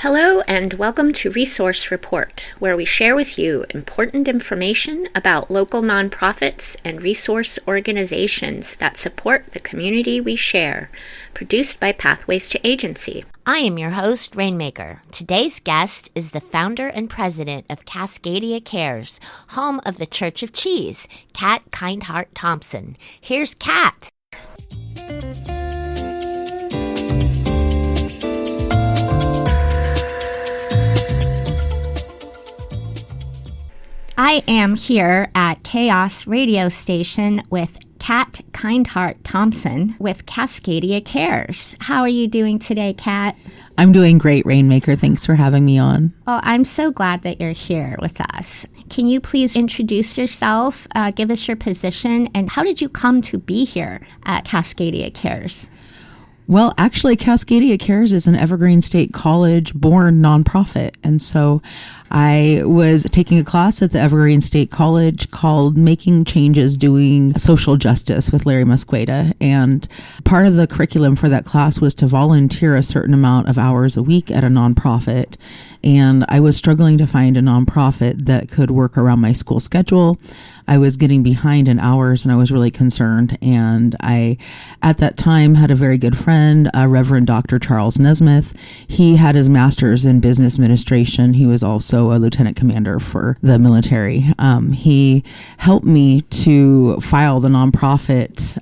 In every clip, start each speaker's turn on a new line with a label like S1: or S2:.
S1: Hello and welcome to Resource Report, where we share with you important information about local nonprofits and resource organizations that support the community we share, produced by Pathways to Agency.
S2: I am your host, Rainmaker. Today's guest is the founder and president of Cascadia Cares, home of the Church of Cheese, Kat Kindheart Thompson. Here's Kat. I am here at Chaos Radio Station with Kat Kindheart Thompson with Cascadia Cares. How are you doing today, Kat?
S3: I'm doing great, Rainmaker. Thanks for having me on.
S2: Oh, I'm so glad that you're here with us. Can you please introduce yourself, give us your position, and how did you come to be here at Cascadia Cares?
S3: Well, actually, Cascadia Cares is an Evergreen State College-born nonprofit. And so I was taking a class at the Evergreen State College called Making Changes Doing Social Justice with Larry Musqueda. And part of the curriculum for that class was to volunteer a certain amount of hours a week at a nonprofit. And I was struggling to find a nonprofit that could work around my school schedule. I was getting behind in hours and I was really concerned. And I, at that time, had a very good friend, Reverend Dr. Charles Nesmith. He had his master's in business administration. He was also a lieutenant commander for the military. He helped me to file the nonprofit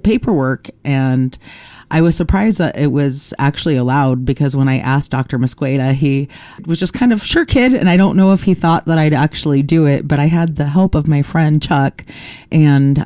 S3: paperwork, and I was surprised that it was actually allowed, because when I asked Dr. Musqueda, he was just kind of, sure, kid. And I don't know if he thought that I'd actually do it, but I had the help of my friend Chuck. And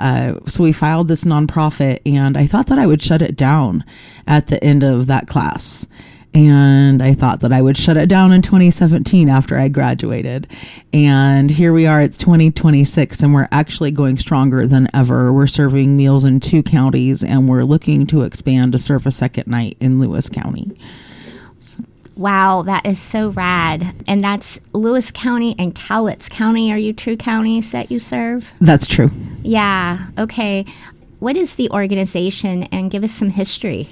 S3: so we filed this nonprofit, and I thought that I would shut it down at the end of that class. And I thought that I would shut it down in 2017 after I graduated. And here we are, it's 2026, and we're actually going stronger than ever. We're serving meals in 2 counties, and we're looking to expand to serve a second night in Lewis County.
S2: Wow, that is so rad. And that's Lewis County and Cowlitz County. Are you true counties that you serve?
S3: That's true.
S2: Yeah, okay. What is the organization, and give us some history?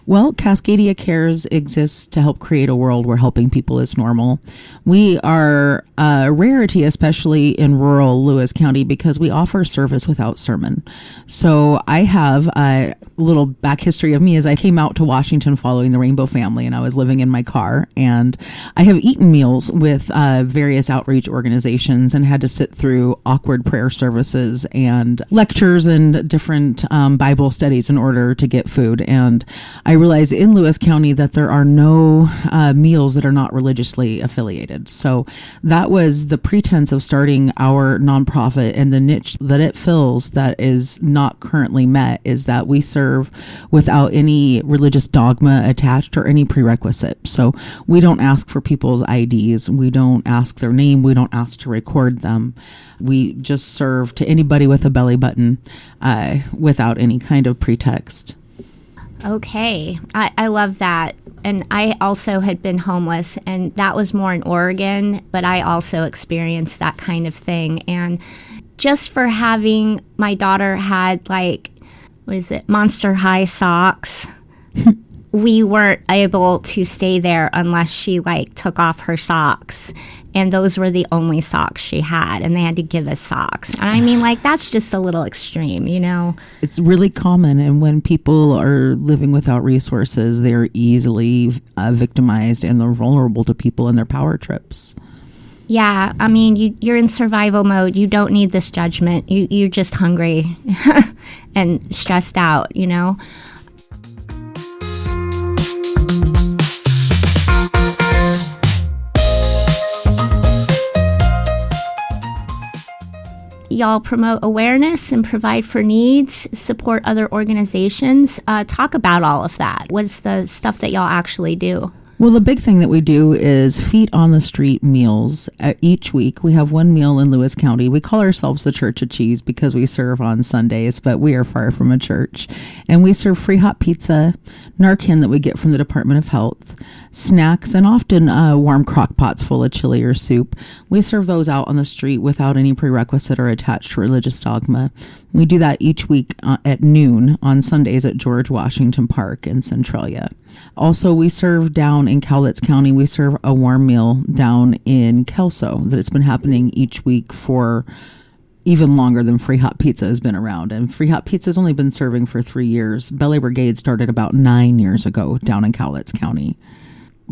S3: Well, Cascadia Cares exists to help create a world where helping people is normal. We are a rarity, especially in rural Lewis County, because we offer service without sermon. So I have a little back history of me as I came out to Washington following the Rainbow family, and I was living in my car, and I have eaten meals with various outreach organizations and had to sit through awkward prayer services and lectures and different Bible studies in order to get food. And I realize in Lewis County that there are no meals that are not religiously affiliated. So that was the pretense of starting our nonprofit, and the niche that it fills that is not currently met is that we serve without any religious dogma attached or any prerequisite. So we don't ask for people's IDs. We don't ask their name. We don't ask to record them. We just serve to anybody with a belly button without any kind of pretext.
S2: Okay, I love that. And I also had been homeless, and that was more in Oregon, but I also experienced that kind of thing. And just for having, my daughter had Monster High socks. We weren't able to stay there unless she took off her socks. And those were the only socks she had, and they had to give us socks. And I mean, that's just a little extreme, you know?
S3: It's really common, and when people are living without resources, they're easily victimized, and they're vulnerable to people and their power trips.
S2: Yeah, I mean, you're in survival mode. You don't need this judgment. You're just hungry and stressed out, you know? Y'all promote awareness and provide for needs, support other organizations. Talk about all of that. What's the stuff that y'all actually do?
S3: Well, the big thing that we do is feet on the street meals. Each week, we have one meal in Lewis County. We call ourselves the Church of Cheese because we serve on Sundays, but we are far from a church. And we serve free hot pizza, Narcan that we get from the Department of Health, snacks, and often warm crock pots full of chili or soup. We serve those out on the street without any prerequisite or attached religious dogma. We do that each week at noon on Sundays at George Washington Park in Centralia. Also, we serve down in Cowlitz County, we serve a warm meal down in Kelso that it's been happening each week for even longer than Free Hot Pizza has been around. And Free Hot Pizza has only been serving for 3 years. Belly Brigade started about 9 years ago down in Cowlitz County.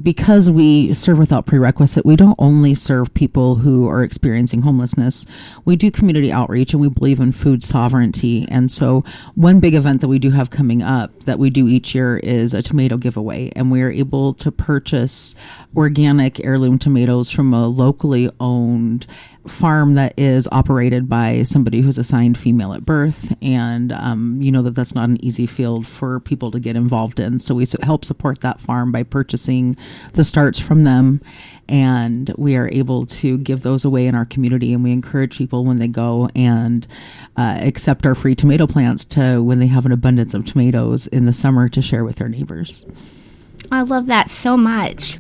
S3: Because we serve without prerequisite, we don't only serve people who are experiencing homelessness. We do community outreach, and we believe in food sovereignty. And so one big event that we do have coming up that we do each year is a tomato giveaway. And we are able to purchase organic heirloom tomatoes from a locally owned farm that is operated by somebody who's assigned female at birth. And you know that's not an easy field for people to get involved in. So we help support that farm by purchasing the starts from them. And we are able to give those away in our community. And we encourage people when they go and accept our free tomato plants to, when they have an abundance of tomatoes in the summer, to share with their neighbors.
S2: I love that so much.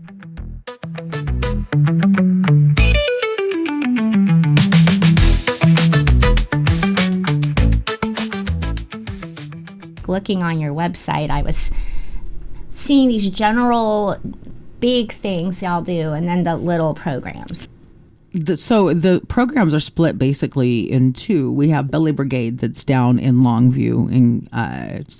S2: Looking on your website, I was seeing these general big things y'all do and then the little programs.
S3: So the programs are split basically in two. We have Belly Brigade that's down in Longview in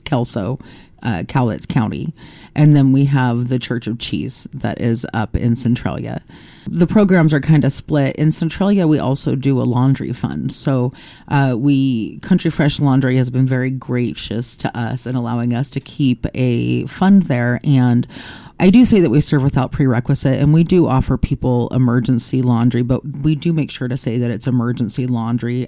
S3: Kelso, Cowlitz County. And then we have the Church of Cheese that is up in Centralia. The programs are kind of split. In Centralia, we also do a laundry fund. So Country Fresh Laundry has been very gracious to us in allowing us to keep a fund there. And I do say that we serve without prerequisite, and we do offer people emergency laundry, but we do make sure to say that it's emergency laundry.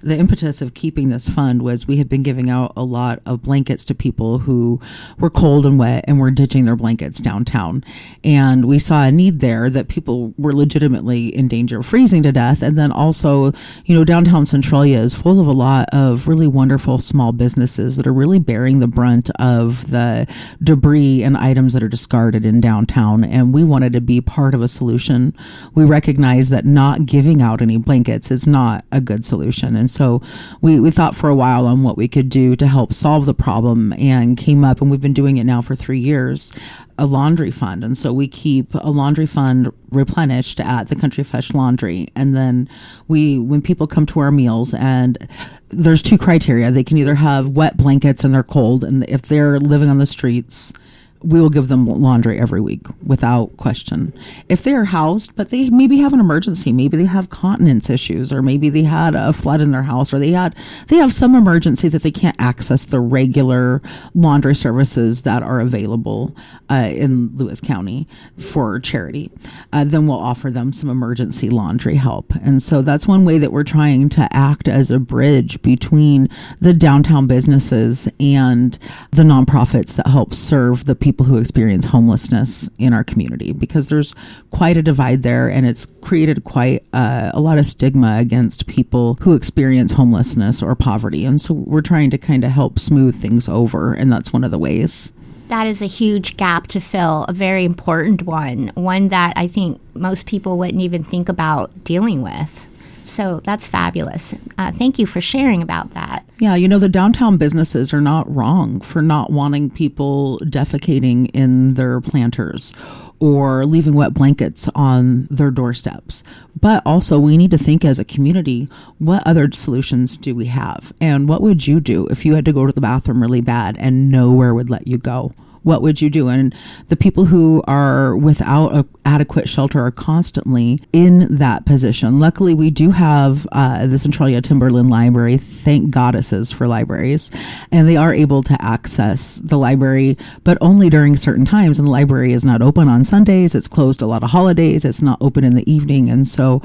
S3: The impetus of keeping this fund was we had been giving out a lot of blankets to people who were cold and wet and were ditching their blankets downtown. And we saw a need there that people were legitimately in danger of freezing to death. And then also, downtown Centralia is full of a lot of really wonderful small businesses that are really bearing the brunt of the debris and items that are discarded in downtown. And we wanted to be part of a solution. We recognize that not giving out any blankets is not a good solution. And so we thought for a while on what we could do to help solve the problem, and came up, and we've been doing it now for 3 years, a laundry fund. And so we keep a laundry fund replenished at the Country Fresh Laundry. And then when people come to our meals, and there's 2 criteria, they can either have wet blankets and they're cold, and if they're living on the streets, we will give them laundry every week without question. If they are housed, but they maybe have an emergency, maybe they have continence issues, or maybe they had a flood in their house, or they have some emergency that they can't access the regular laundry services that are available in Lewis County for charity, then we'll offer them some emergency laundry help. And so that's one way that we're trying to act as a bridge between the downtown businesses and the nonprofits that help serve the people who experience homelessness in our community, because there's quite a divide there, and it's created quite a lot of stigma against people who experience homelessness or poverty. And so we're trying to kind of help smooth things over, and that's one of the ways.
S2: That is a huge gap to fill, a very important one that I think most people wouldn't even think about dealing with. So that's fabulous. Thank you for sharing about that.
S3: Yeah, the downtown businesses are not wrong for not wanting people defecating in their planters or leaving wet blankets on their doorsteps. But also, we need to think as a community, what other solutions do we have? And what would you do if you had to go to the bathroom really bad and nowhere would let you go? What would you do? And the people who are without adequate shelter are constantly in that position. Luckily, we do have the Centralia Timberland Library, thank goddesses for libraries, and they are able to access the library, but only during certain times. And the library is not open on Sundays. It's closed a lot of holidays. It's not open in the evening. And so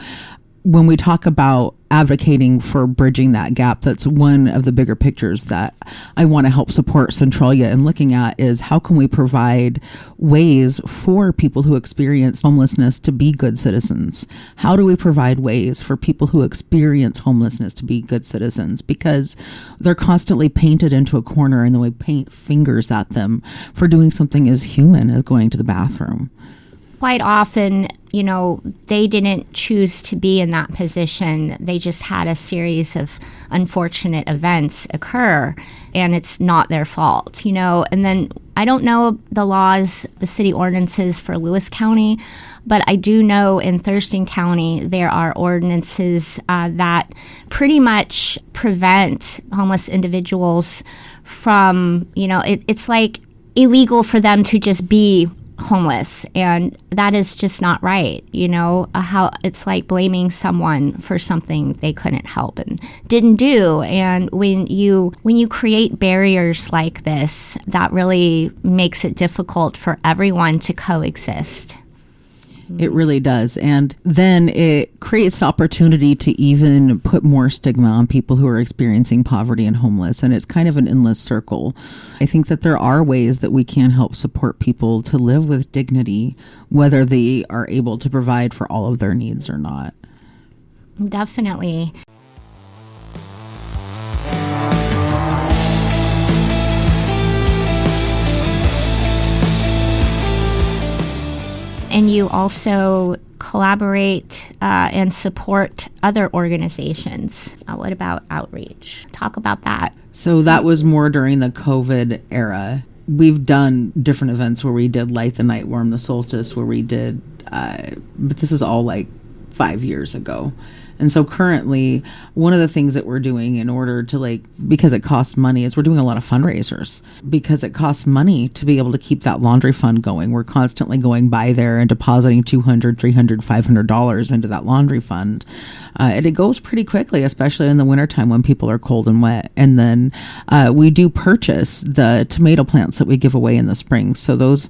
S3: when we talk about advocating for bridging that gap, that's one of the bigger pictures that I want to help support Centralia in looking at, is how can we provide ways for people who experience homelessness to be good citizens? How do we provide ways for people who experience homelessness to be good citizens? Because they're constantly painted into a corner, and then we paint fingers at them for doing something as human as going to the bathroom.
S2: Quite often, they didn't choose to be in that position. They just had a series of unfortunate events occur, and it's not their fault, and then I don't know the laws, the city ordinances for Lewis County, but I do know in Thurston County there are ordinances that pretty much prevent homeless individuals from, it's like illegal for them to just be homeless, and that is just not right. How it's like blaming someone for something they couldn't help and didn't do. And when you create barriers like this, that really makes it difficult for everyone to coexist.
S3: It really does. And then it creates opportunity to even put more stigma on people who are experiencing poverty and homeless. And it's kind of an endless circle. I think that there are ways that we can help support people to live with dignity, whether they are able to provide for all of their needs or not.
S2: Definitely. And you also collaborate and support other organizations. What about outreach? Talk about that.
S3: So that was more during the COVID era. We've done different events where we did Light the Night, Warm the Solstice, where we did, but this is all like 5 years ago. And so currently, one of the things that we're doing in order to because it costs money, is we're doing a lot of fundraisers because it costs money to be able to keep that laundry fund going. We're constantly going by there and depositing $200, $300, $500 into that laundry fund. And it goes pretty quickly, especially in the wintertime when people are cold and wet. And then we do purchase the tomato plants that we give away in the spring. So those,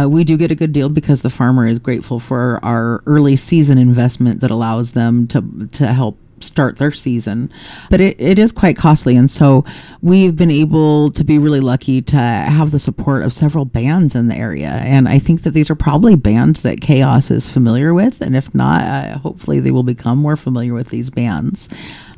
S3: we do get a good deal because the farmer is grateful for our early season investment that allows them to help start their season. But it is quite costly. And so we've been able to be really lucky to have the support of several bands in the area. And I think that these are probably bands that Chaos is familiar with. And if not, hopefully they will become more familiar with these bands.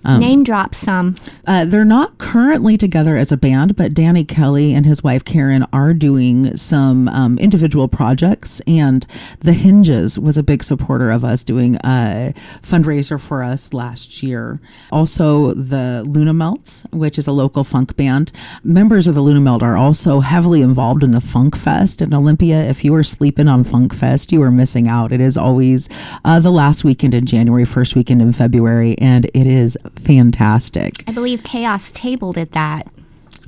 S2: Name drop some.
S3: They're not currently together as a band, but Danny Kelly and his wife Karen are doing some individual projects. And The Hinges was a big supporter of us doing a fundraiser for us last year. Also, the Luna Melts, which is a local funk band. Members of the Luna Melt are also heavily involved in the Funk Fest in Olympia. If you are sleeping on Funk Fest, you are missing out. It is always the last weekend in January, first weekend in February, and it is fantastic.
S2: I believe Chaos tabled at that.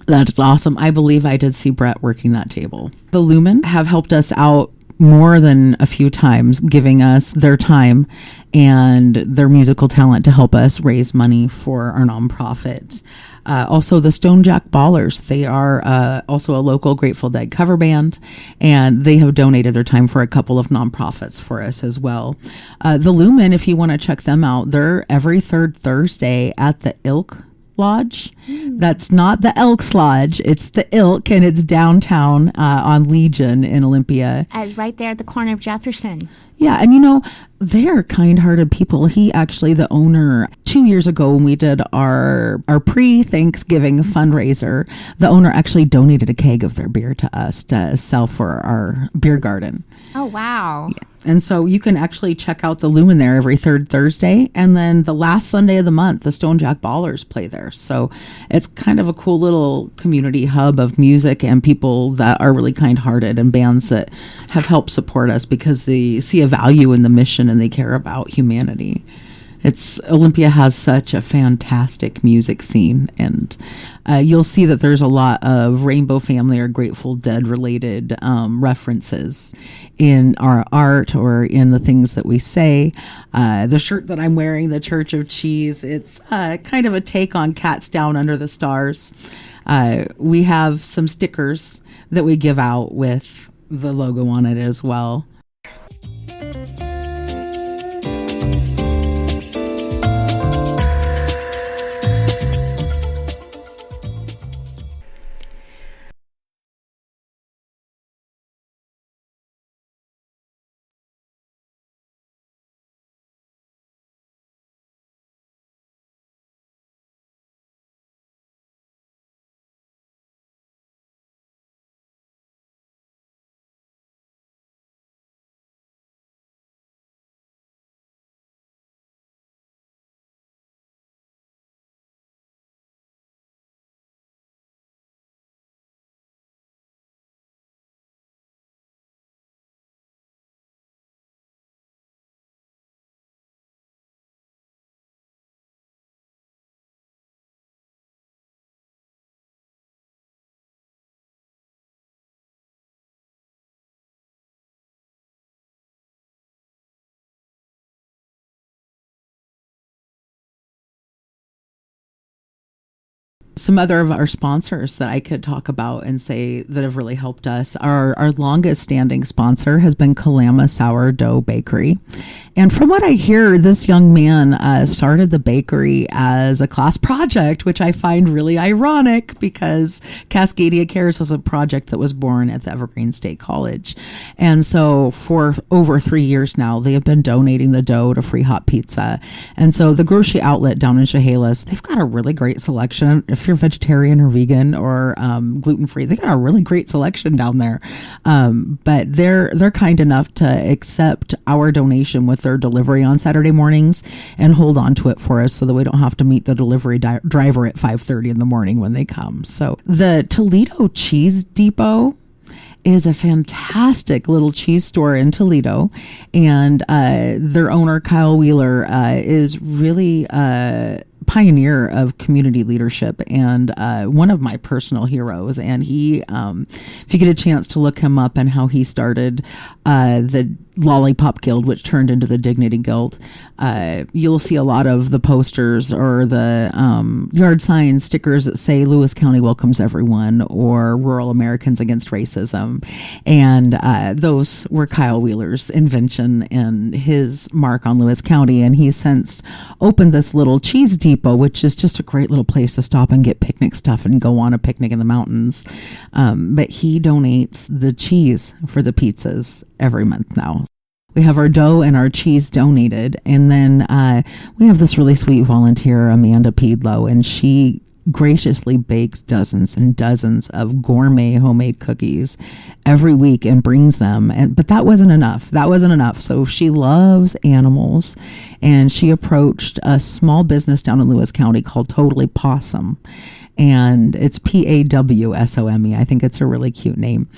S3: That's awesome. I believe I did see Brett working that table. The Lumen have helped us out more than a few times, giving us their time and their musical talent to help us raise money for our nonprofit. Also, the Stone Jack Ballers, they are also a local Grateful Dead cover band, and they have donated their time for a couple of nonprofits for us as well. The Lumen, if you want to check them out, they're every third Thursday at the Ilk Lodge. That's not the Elks Lodge, it's the Ilk, and it's downtown on Legion in Olympia.
S2: Right there at the corner of Jefferson.
S3: Yeah, and they're kind-hearted people. He actually, the owner, 2 years ago when we did our pre-Thanksgiving fundraiser, the owner actually donated a keg of their beer to us to sell for our beer garden.
S2: Oh, wow.
S3: Yeah. And so you can actually check out the Lumen there every third Thursday. And then the last Sunday of the month, the Stone Jack Ballers play there. So it's kind of a cool little community hub of music and people that are really kind-hearted and bands that have helped support us because they see a value in the mission and they care about humanity. Olympia has such a fantastic music scene, and you'll see that there's a lot of Rainbow Family or Grateful Dead related references in our art or in the things that we say. The shirt that I'm wearing, the Church of Cheese, it's kind of a take on Cats Down Under the Stars. We have some stickers that we give out with the logo on it as well. Some other of our sponsors that I could talk about and say that have really helped us. Our longest standing sponsor has been Kalama Sourdough Bakery. And from what I hear, this young man started the bakery as a class project, which I find really ironic because Cascadia Cares was a project that was born at the Evergreen State College. And so for over 3 years now, they have been donating the dough to Free Hot Pizza. And so the grocery outlet down in Chehalis, they've got a really great selection. If you're vegetarian or vegan or gluten-free, they got a really great selection down there. But they're kind enough to accept our donation with their delivery on Saturday mornings and hold on to it for us so that we don't have to meet the delivery driver at 5:30 in the morning when they come. So the Toledo Cheese Depot is a fantastic little cheese store in Toledo, and their owner Kyle Wheeler is really pioneer of community leadership and one of my personal heroes. And he, if you get a chance to look him up and how he started the Lollipop Guild, which turned into the Dignity Guild, you'll see a lot of the posters or the yard signs, stickers that say Lewis County welcomes everyone or Rural Americans Against Racism. And those were Kyle Wheeler's invention and his mark on Lewis County. And he's since opened this little cheese depot, which is just a great little place to stop and get picnic stuff and go on a picnic in the mountains. But he donates the cheese for the pizzas every month now. We have our dough and our cheese donated. And then we have this really sweet volunteer, Amanda Piedlow, and she graciously bakes dozens and dozens of gourmet homemade cookies every week and brings them. But that wasn't enough. So she loves animals, and she approached a small business down in Lewis County called Totally Possum. And it's Pawsome. I think it's a really cute name.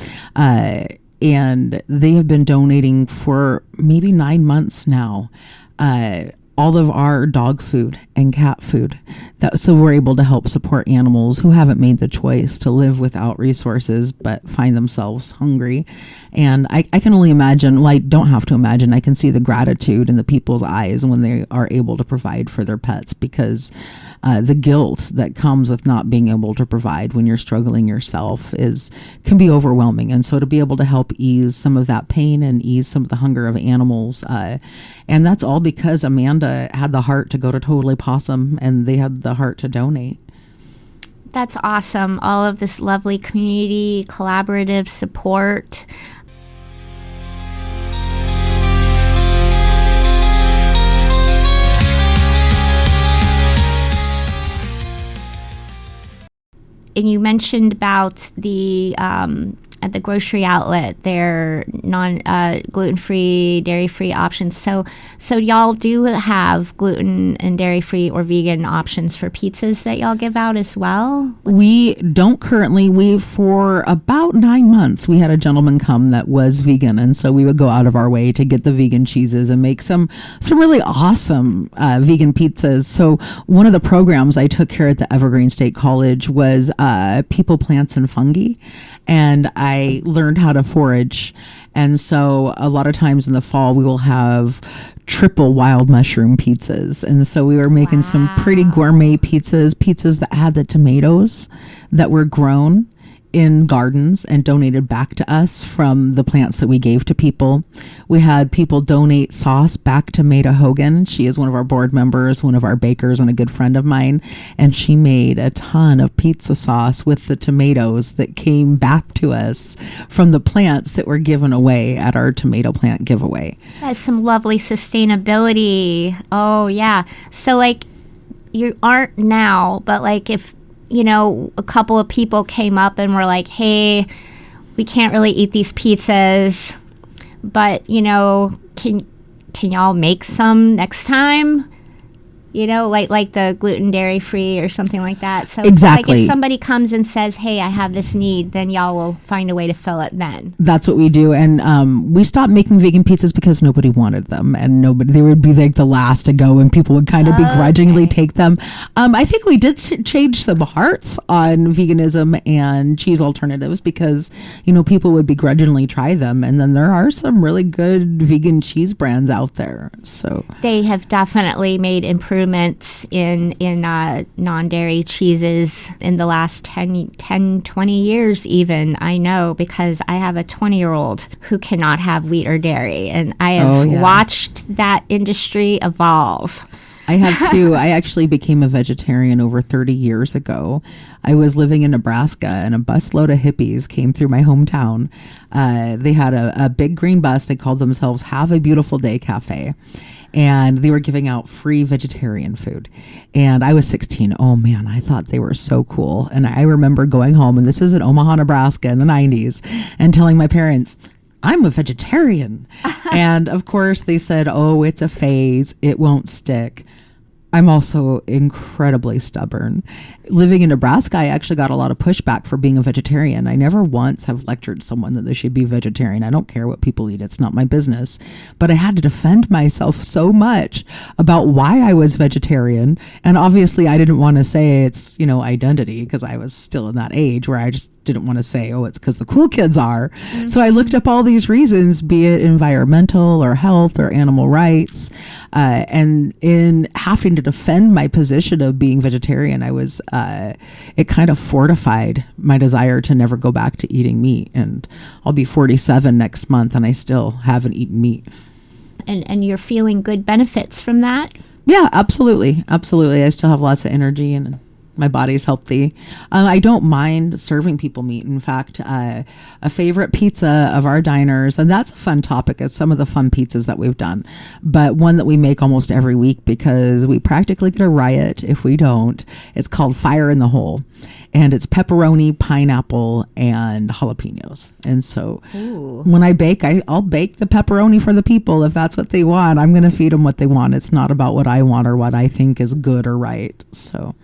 S3: And they have been donating for maybe 9 months now, all of our dog food and cat food. So we're able to help support animals who haven't made the choice to live without resources but find themselves hungry. And I can only imagine, well, I don't have to imagine, I can see the gratitude in the people's eyes when they are able to provide for their pets, because the guilt that comes with not being able to provide when you're struggling yourself can be overwhelming. And so to be able to help ease some of that pain and ease some of the hunger of animals, and that's all because Amanda had the heart to go to Totally Possum, and they had the heart to donate.
S2: That's awesome. All of this lovely community, collaborative support. And you mentioned about the at the grocery outlet, their gluten-free, dairy-free options. So y'all do have gluten and dairy-free or vegan options for pizzas that y'all give out as well?
S3: We don't currently. For about 9 months, we had a gentleman come that was vegan, and so we would go out of our way to get the vegan cheeses and make some really awesome vegan pizzas. So one of the programs I took here at the Evergreen State College was People, Plants, and Fungi. And I learned how to forage. And so a lot of times in the fall, we will have triple wild mushroom pizzas. And so we were making some pretty gourmet pizzas that had the tomatoes that were grown in gardens and donated back to us from the plants that we gave to people. We had people donate sauce back to Maida Hogan. She is one of our board members, one of our bakers, and a good friend of mine. And she made a ton of pizza sauce with the tomatoes that came back to us from the plants that were given away at our tomato plant giveaway.
S2: That's some lovely sustainability. Oh, yeah. So, you aren't now, but, if a couple of people came up and were like, hey, we can't really eat these pizzas, but, can y'all make some next time? Like the gluten dairy free or something like that. So
S3: exactly.
S2: If somebody comes and says, hey, I have this need, then y'all will find a way to fill it then.
S3: That's what we do. And we stopped making vegan pizzas because nobody wanted them, and they would be the last to go, and people would kind of begrudgingly take them. I think we did change some hearts on veganism and cheese alternatives because, people would begrudgingly try them. And then there are some really good vegan cheese brands out there. So
S2: they have definitely made improvements improvements in non-dairy cheeses in the last 10, 20 years even. I know, because I have a 20-year-old who cannot have wheat or dairy, and I have watched that industry evolve.
S3: I have too. I actually became a vegetarian over 30 years ago. I was living in Nebraska, and a busload of hippies came through my hometown. They had a big green bus. They called themselves Have a Beautiful Day Cafe. And they were giving out free vegetarian food. And I was 16. Oh man, I thought they were so cool. And I remember going home, and this is in Omaha, Nebraska in the 90s, and telling my parents, I'm a vegetarian. And of course they said, oh, it's a phase. It won't stick. I'm also incredibly stubborn. Living in Nebraska, I actually got a lot of pushback for being a vegetarian. I never once have lectured someone that they should be vegetarian. I don't care what people eat. It's not my business. But I had to defend myself so much about why I was vegetarian. And obviously I didn't want to say it's, identity, because I was still in that age where I just didn't want to say, oh, it's because the cool kids are. Mm-hmm. So I looked up all these reasons, be it environmental or health or animal rights. And in having to defend my position of being vegetarian, I was, it kind of fortified my desire to never go back to eating meat. And I'll be 47 next month, and I still haven't eaten meat.
S2: And you're feeling good benefits from that?
S3: Yeah, absolutely. Absolutely. I still have lots of energy, and my body's healthy. I don't mind serving people meat. In fact, a favorite pizza of our diners, and that's a fun topic, is some of the fun pizzas that we've done, but one that we make almost every week because we practically get a riot if we don't. It's called Fire in the Hole, and it's pepperoni, pineapple, and jalapenos. And so when I bake, I'll bake the pepperoni for the people. If that's what they want, I'm going to feed them what they want. It's not about what I want or what I think is good or right. So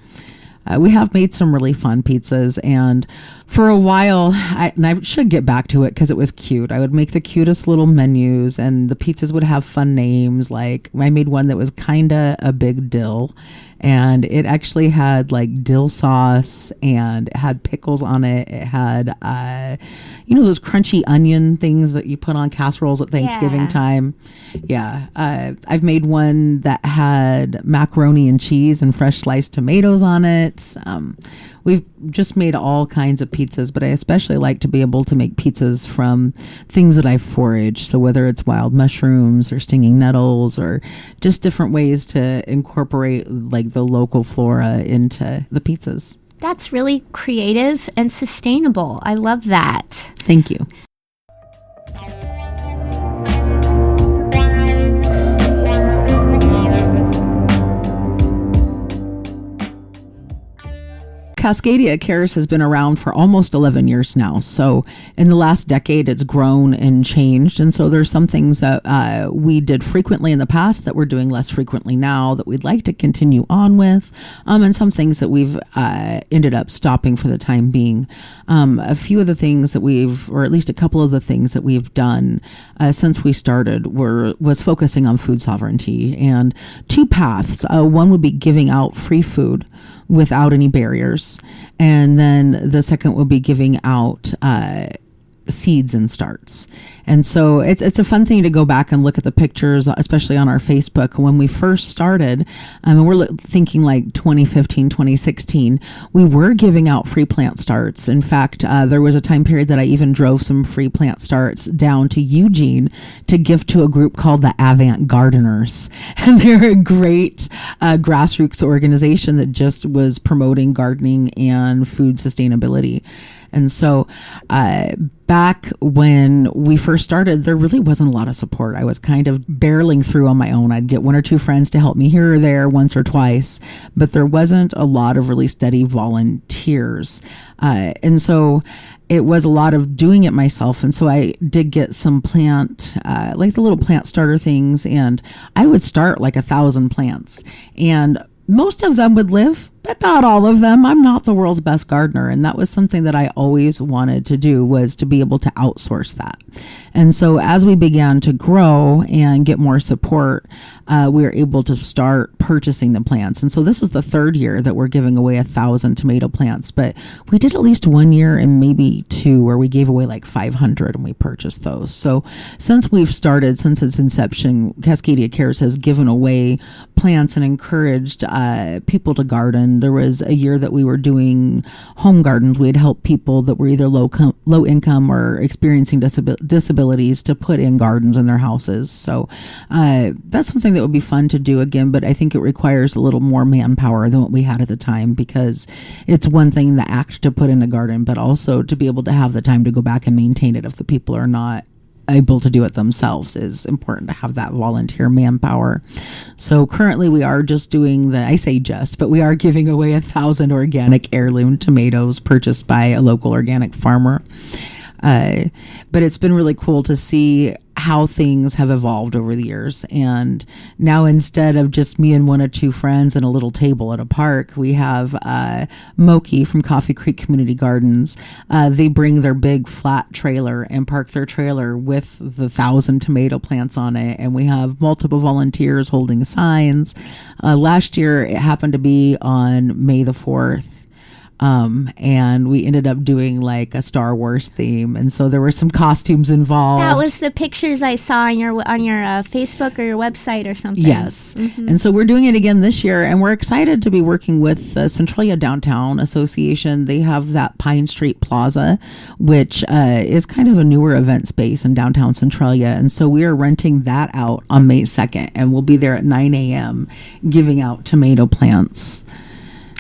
S3: we have made some really fun pizzas, and for a while, and I should get back to it because it was cute. I would make the cutest little menus, and the pizzas would have fun names. Like I made one that was kinda a big dill, and it actually had like dill sauce, and it had pickles on it. It had, those crunchy onion things that you put on casseroles at Thanksgiving time. Yeah. I've made one that had macaroni and cheese and fresh sliced tomatoes on it. We've just made all kinds of pizzas, but I especially like to be able to make pizzas from things that I've foraged. So whether it's wild mushrooms or stinging nettles or just different ways to incorporate like the local flora into the pizzas.
S2: That's really creative and sustainable. I love that.
S3: Thank you. Cascadia Cares has been around for almost 11 years now. So in the last decade, it's grown and changed. And so there's some things that we did frequently in the past that we're doing less frequently now that we'd like to continue on with. And some things that we've ended up stopping for the time being. A few of the things that or at least a couple of the things that we've done since we started was focusing on food sovereignty, and two paths. One would be giving out free food without any barriers. And then the second will be giving out seeds and starts. And so it's a fun thing to go back and look at the pictures, especially on our Facebook. When we first started, and we're thinking like 2015, 2016, we were giving out free plant starts. In fact, there was a time period that I even drove some free plant starts down to Eugene to give to a group called the Avant Gardeners. And they're a great grassroots organization that just was promoting gardening and food sustainability. And so back when we first started, there really wasn't a lot of support. I was kind of barreling through on my own. I'd get one or two friends to help me here or there once or twice, but there wasn't a lot of really steady volunteers. And so it was a lot of doing it myself. And so I did get some plant, like the little plant starter things, and I would start like 1,000 plants. And most of them would live, but not all of them. I'm not the world's best gardener. And that was something that I always wanted to do, was to be able to outsource that. And so as we began to grow and get more support, we were able to start purchasing the plants. And so this is the third year that we're giving away 1,000 tomato plants, but we did at least 1 year and maybe 2 where we gave away like 500 and we purchased those. So since we've started, since its inception, Cascadia Cares has given away plants and encouraged people to garden. There was a year that we were doing home gardens. We'd help people that were either low income or experiencing disabilities to put in gardens in their houses. So that's something that would be fun to do again, but I think it requires a little more manpower than what we had at the time, because it's one thing, the act to put in a garden, but also to be able to have the time to go back and maintain it if the people are not able to do it themselves. Is important to have that volunteer manpower. So currently we are just doing but we are giving away 1,000 organic heirloom tomatoes purchased by a local organic farmer. But it's been really cool to see how things have evolved over the years. And now, instead of just me and 1 or 2 friends and a little table at a park, we have Moki from Coffee Creek Community Gardens. They bring their big flat trailer and park their trailer with the 1,000 tomato plants on it. And we have multiple volunteers holding signs. Last year, it happened to be on May the 4th. And we ended up doing like a Star Wars theme, and so there were some costumes involved.
S2: That was the pictures I saw on your Facebook or your website or something.
S3: Yes. Mm-hmm. And so we're doing it again this year, and we're excited to be working with the Centralia Downtown Association. They have that Pine Street Plaza, which is kind of a newer event space in downtown Centralia, and so we are renting that out on May 2nd, and we'll be there at 9 a.m. giving out tomato plants.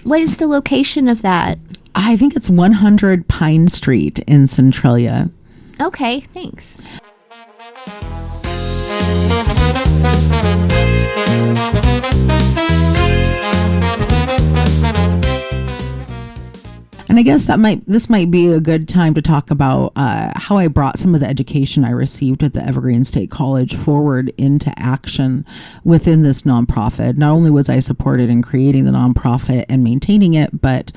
S2: What is the location of that?
S3: I think it's 100 Pine Street in Centralia.
S2: Okay, thanks.
S3: And I guess this might be a good time to talk about how I brought some of the education I received at the Evergreen State College forward into action within this nonprofit. Not only was I supported in creating the nonprofit and maintaining it, but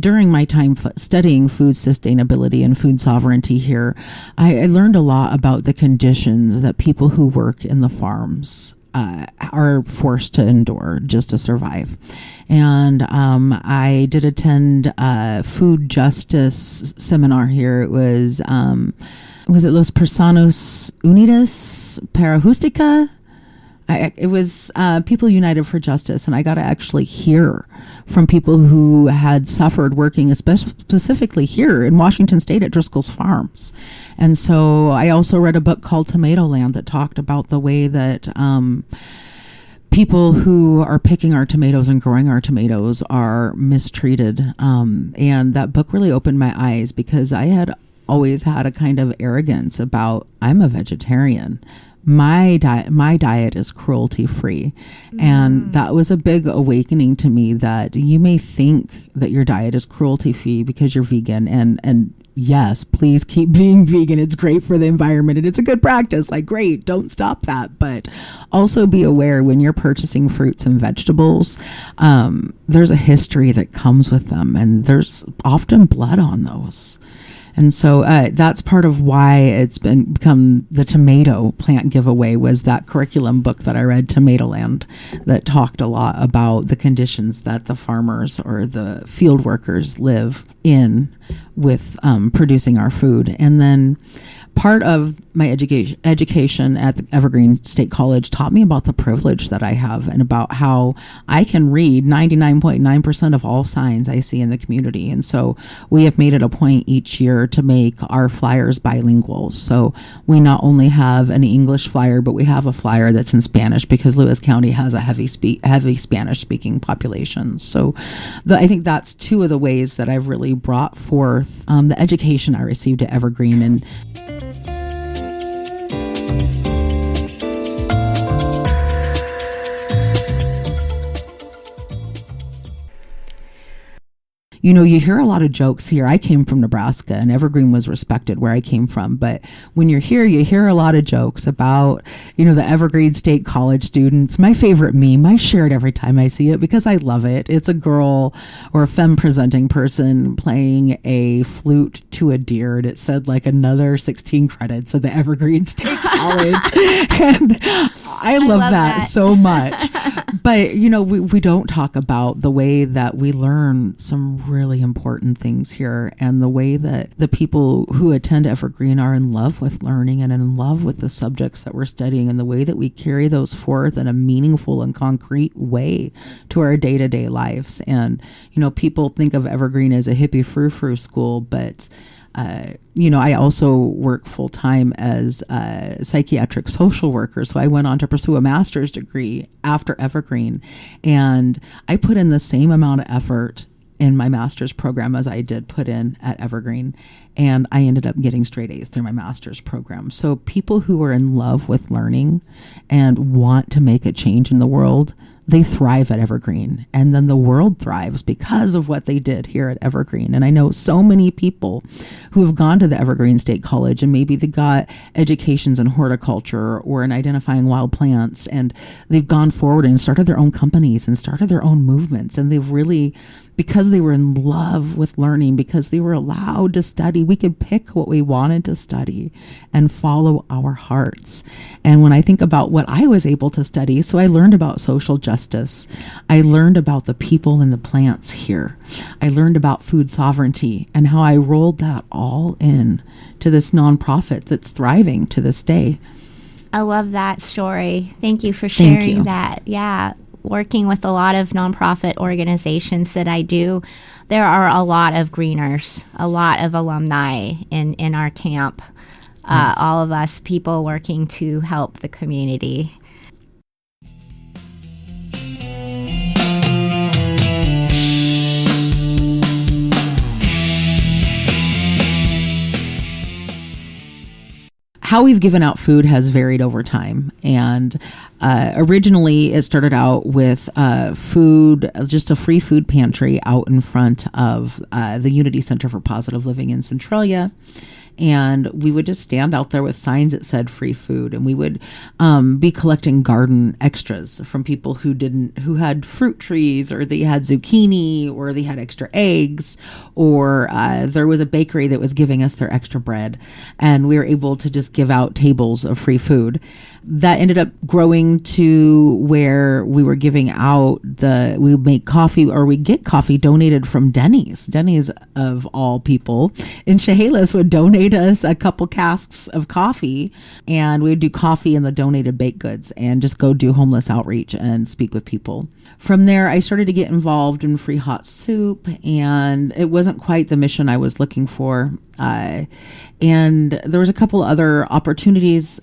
S3: during my time studying food sustainability and food sovereignty here, I learned a lot about the conditions that people who work in the farms are forced to endure just to survive. And I did attend a food justice seminar here. It was it Los Personas Unidas para Justica? It was People United for Justice, and I got to actually hear from people who had suffered working specifically here in Washington State at Driscoll's Farms. And so I also read a book called Tomato Land that talked about the way that people who are picking our tomatoes and growing our tomatoes are mistreated. And that book really opened my eyes, because I had always had a kind of arrogance about, I'm a vegetarian. My diet is cruelty free. And that was a big awakening to me, that you may think that your diet is cruelty free because you're vegan, and yes, please keep being vegan. It's great for the environment and it's a good practice. Like, great, don't stop that. But also be aware, when you're purchasing fruits and vegetables, there's a history that comes with them, and there's often blood on those. And so that's part of why it's become the tomato plant giveaway, was that curriculum book that I read, Tomato Land, that talked a lot about the conditions that the farmers or the field workers live in with producing our food. And then part of my education at the Evergreen State College taught me about the privilege that I have, and about how I can read 99.9% of all signs I see in the community. And so we have made it a point each year to make our flyers bilingual. So we not only have an English flyer, but we have a flyer that's in Spanish, because Lewis County has a heavy Spanish speaking population. So I think that's two of the ways that I've really brought forth the education I received at Evergreen. And you hear a lot of jokes here. I came from Nebraska, and Evergreen was respected where I came from. But when you're here, you hear a lot of jokes about, the Evergreen State College students. My favorite meme, I share it every time I see it because I love it. It's a girl or a femme presenting person playing a flute to a deer, and it said like another 16 credits of the Evergreen State College. And I love that so much. But, we don't talk about the way that we learn some really important things here, and the way that the people who attend Evergreen are in love with learning and in love with the subjects that we're studying, and the way that we carry those forth in a meaningful and concrete way to our day-to-day lives. And, people think of Evergreen as a hippie frou-frou school, but I also work full time as a psychiatric social worker. So I went on to pursue a master's degree after Evergreen, and I put in the same amount of effort in my master's program as I did put in at Evergreen. And I ended up getting straight A's through my master's program. So people who are in love with learning and want to make a change in the world, they thrive at Evergreen. And then the world thrives because of what they did here at Evergreen. And I know so many people who have gone to the Evergreen State College, and maybe they got educations in horticulture or in identifying wild plants, and they've gone forward and started their own companies and started their own movements. And they've really, because they were in love with learning, because they were allowed to study, we could pick what we wanted to study and follow our hearts. And when I think about what I was able to study, so I learned about social justice. I learned about the people and the plants here. I learned about food sovereignty and how I rolled that all in to this nonprofit that's thriving to this day.
S2: I love that story. Thank you for sharing that. Yeah. Working with a lot of nonprofit organizations that I do, there are a lot of greeners, a lot of alumni in our camp. Yes. All of us people working to help the community.
S3: How we've given out food has varied over time. And originally it started out with food, just a free food pantry out in front of the Unity Center for Positive Living in Centralia. And we would just stand out there with signs that said free food. And we would be collecting garden extras from people who had fruit trees, or they had zucchini, or they had extra eggs, or there was a bakery that was giving us their extra bread. And we were able to just give out tables of free food. That ended up growing to where we were giving out we would make coffee, or we get coffee donated from Denny's. Denny's, of all people, in Chehalis would donate us a couple casks of coffee, and we would do coffee and the donated baked goods and just go do homeless outreach and speak with people. From there, I started to get involved in free hot soup, and it wasn't quite the mission I was looking for. And there was a couple other opportunities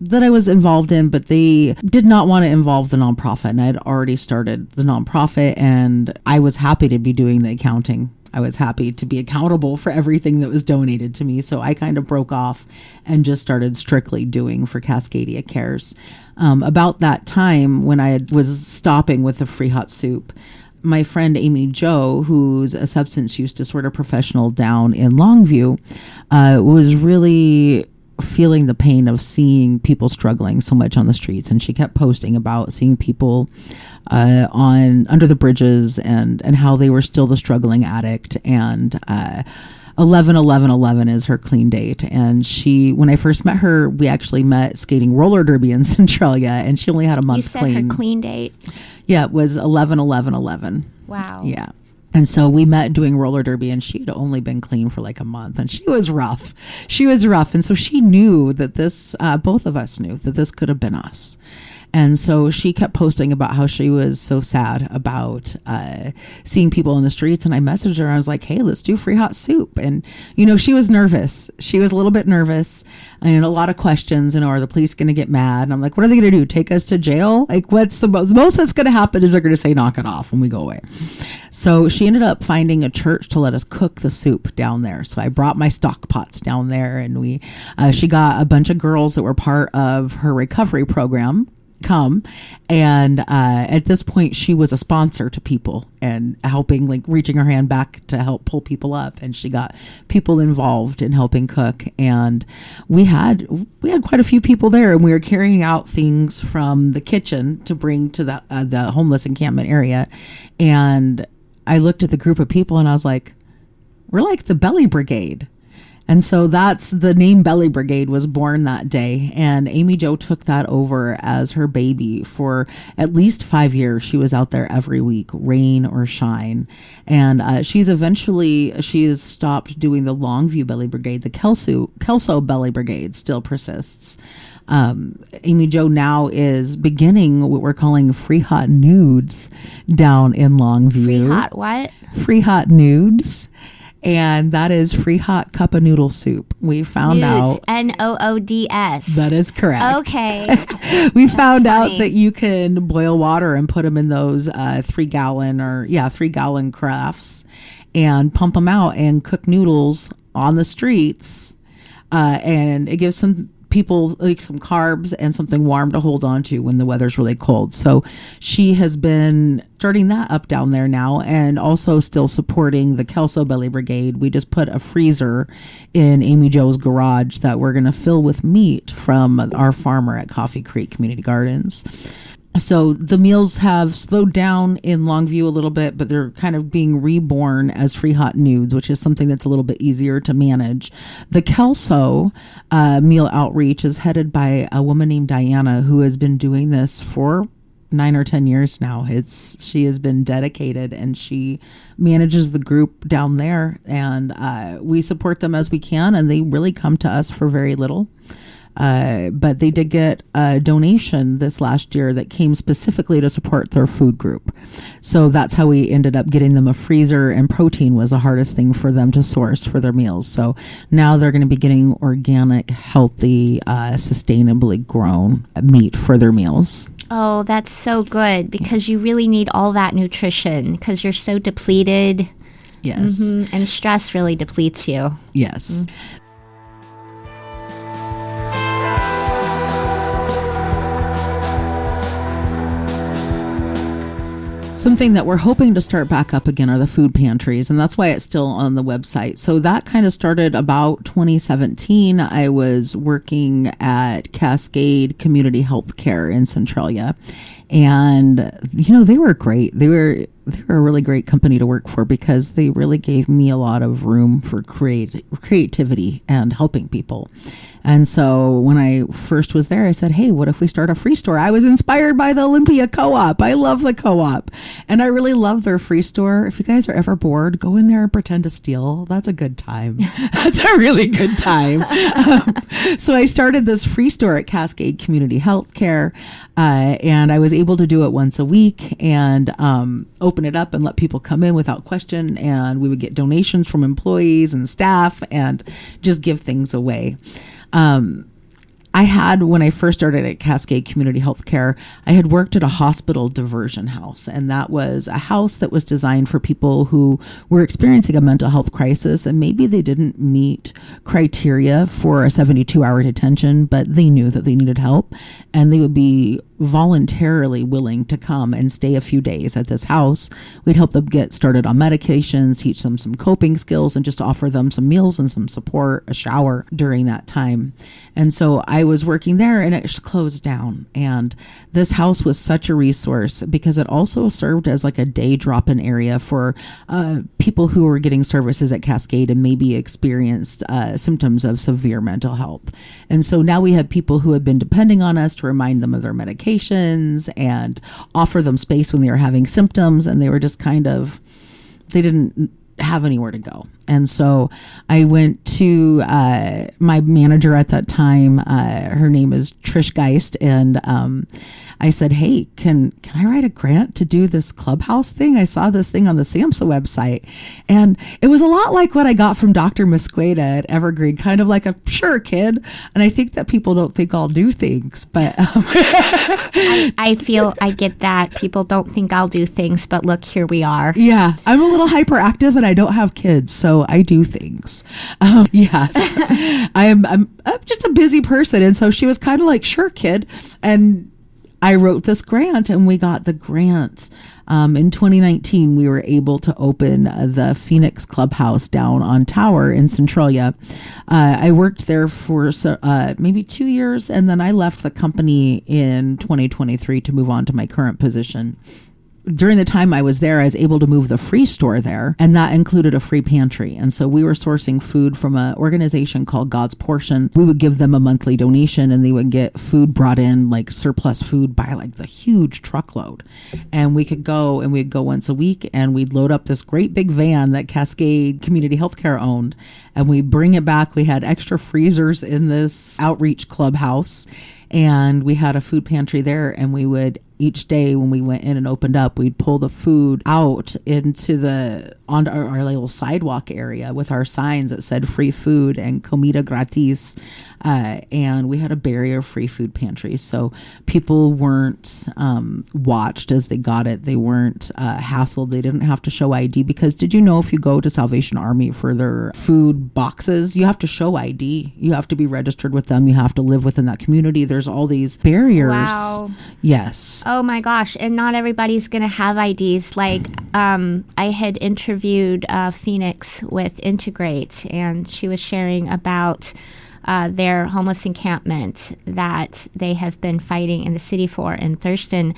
S3: that I was involved in, but they did not want to involve the nonprofit. And I had already started the nonprofit, and I was happy to be doing the accounting. I was happy to be accountable for everything that was donated to me. So I kind of broke off and just started strictly doing for Cascadia Cares. About that time, when I was stopping with the free hot soup, my friend Amy Jo, who's a substance use disorder professional down in Longview, was really feeling the pain of seeing people struggling so much on the streets. And she kept posting about seeing people under the bridges and how they were still the struggling addict. And 11/11/11 is her clean date. And when I first met her, we actually met skating roller derby in Centralia, and she only had a month clean.
S2: You said her clean date?
S3: Yeah, it was 11/11/11.
S2: Wow.
S3: Yeah. And so we met doing roller derby, and she had only been clean for like a month, and she was rough. And so she knew that both of us knew that this could have been us. And so she kept posting about how she was so sad about seeing people in the streets. And I messaged her. I was like, hey, let's do free hot soup. And, she was nervous. She was a little bit nervous, and a lot of questions. Are the police going to get mad? And I'm like, what are they going to do? Take us to jail? Like, what's the most that's going to happen is they're going to say, knock it off when we go away. So she ended up finding a church to let us cook the soup down there. So I brought my stock pots down there, and she got a bunch of girls that were part of her recovery program come. And at this point, she was a sponsor to people and helping, like reaching her hand back to help pull people up. And she got people involved in helping cook. And we had quite a few people there, and we were carrying out things from the kitchen to bring to the homeless encampment area. And I looked at the group of people and I was like, we're like the Belly Brigade. And so that's the name Belly Brigade was born that day. And Amy Jo took that over as her baby for at least 5 years. She was out there every week, rain or shine. And she has stopped doing the Longview Belly Brigade. The Kelso Belly Brigade still persists. Amy Jo now is beginning what we're calling free hot nudes down in Longview.
S2: Free hot what?
S3: Free hot nudes. And that is free hot cup of noodle soup. We found
S2: Noods,
S3: out.
S2: Noods.
S3: That is correct.
S2: Okay.
S3: We found out that you can boil water and put them in those 3 gallon crafts and pump them out and cook noodles on the streets. And it gives some people like some carbs and something warm to hold on to when the weather's really cold. So she has been starting that up down there now, and also still supporting the Kelso Belly Brigade. We just put a freezer in Amy Jo's garage that we're going to fill with meat from our farmer at Coffee Creek Community Gardens. So the meals have slowed down in Longview a little bit, but they're kind of being reborn as free hot nudes, which is something that's a little bit easier to manage. The Kelso meal outreach is headed by a woman named Diana, who has been doing this for 9 or 10 years now. She has been dedicated, and she manages the group down there, and we support them as we can, and they really come to us for very little. But they did get a donation this last year that came specifically to support their food group. So that's how we ended up getting them a freezer, and protein was the hardest thing for them to source for their meals. So now they're going to be getting organic, healthy, sustainably grown meat for their meals.
S2: Oh, that's so good, because you really need all that nutrition because you're so depleted.
S3: Yes.
S2: Mm-hmm. And stress really depletes you.
S3: Yes. Mm-hmm. Something that we're hoping to start back up again are the food pantries, and that's why it's still on the website. So that kind of started about 2017. I was working at Cascade Community Health Care in Centralia, and they were great. They were a really great company to work for because they really gave me a lot of room for creativity and helping people. And so when I first was there, I said, hey, what if we start a free store? I was inspired by the Olympia Co-op. I love the co-op. And I really love their free store. If you guys are ever bored, go in there and pretend to steal. That's a good time. That's a really good time. So I started this free store at Cascade Community Health Care. And I was able to do it once a week and open it up and let people come in without question. And we would get donations from employees and staff and just give things away. When I first started at Cascade Community Health Care, I had worked at a hospital diversion house, and that was a house that was designed for people who were experiencing a mental health crisis, and maybe they didn't meet criteria for a 72-hour detention, but they knew that they needed help, and they would be voluntarily willing to come and stay a few days at this house. We'd help them get started on medications, teach them some coping skills, and just offer them some meals and some support, a shower during that time. And so I was working there, and it closed down. And this house was such a resource because it also served as like a day drop-in area for people who were getting services at Cascade and maybe experienced symptoms of severe mental health. And so now we have people who have been depending on us to remind them of their medications and offer them space when they were having symptoms, and they were just they didn't have anywhere to go. And so I went to my manager at that time. Her name is Trish Geist. And I said, hey, can I write a grant to do this clubhouse thing? I saw this thing on the SAMHSA website. And it was a lot like what I got from Dr. Musqueda at Evergreen, kind of like a sure kid. And I think that people don't think I'll do things, but
S2: I feel I get that. People don't think I'll do things, but look, here we are.
S3: Yeah, I'm a little hyperactive and I don't have kids, so I do things. Yes, I'm just a busy person. And so she was kind of like, sure, kid. And I wrote this grant, and we got the grant. In 2019, we were able to open the Phoenix Clubhouse down on Tower in Centralia. I worked there for maybe 2 years, and then I left the company in 2023 to move on to my current position. During the time I was there, I was able to move the free store there, and that included a free pantry. And so we were sourcing food from an organization called God's Portion. We would give them a monthly donation, and they would get food brought in, like surplus food, by like the huge truckload. And we could go, and we'd go once a week, and we'd load up this great big van that Cascade Community Healthcare owned, and we bring it back. We had extra freezers in this outreach clubhouse, and we had a food pantry there, and we would, each day when we went in and opened up, we'd pull the food out onto our little sidewalk area with our signs that said free food and comida gratis. And we had a barrier-free food pantry, so people weren't watched as they got it. They weren't hassled. They didn't have to show ID, because did you know if you go to Salvation Army for their food boxes, you have to show ID. You have to be registered with them. You have to live within that community. There's all these barriers.
S2: Wow.
S3: Yes.
S2: Oh my gosh. And not everybody's going to have IDs. Like, I had interviewed Phoenix with Integrate, and she was sharing about their homeless encampment that they have been fighting in the city for in Thurston,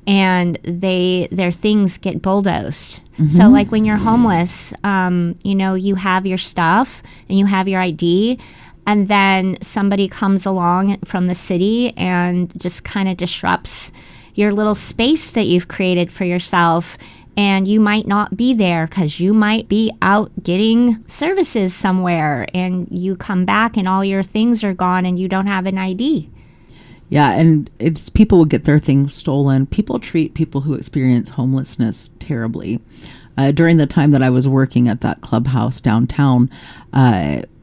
S2: and their things get bulldozed. Mm-hmm. So like when you're homeless, you have your stuff and you have your ID, and then somebody comes along from the city and just kind of disrupts your little space that you've created for yourself. And you might not be there because you might be out getting services somewhere, and you come back and all your things are gone and you don't have an ID.
S3: Yeah, and it's people will get their things stolen. People treat people who experience homelessness terribly. During the time that I was working at that clubhouse downtown,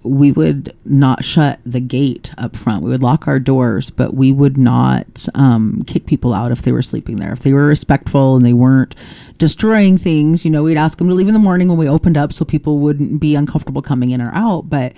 S3: we would not shut the gate up front. We would lock our doors, but we would not kick people out if they were sleeping there. If they were respectful and they weren't destroying things, we'd ask them to leave in the morning when we opened up so people wouldn't be uncomfortable coming in or out. But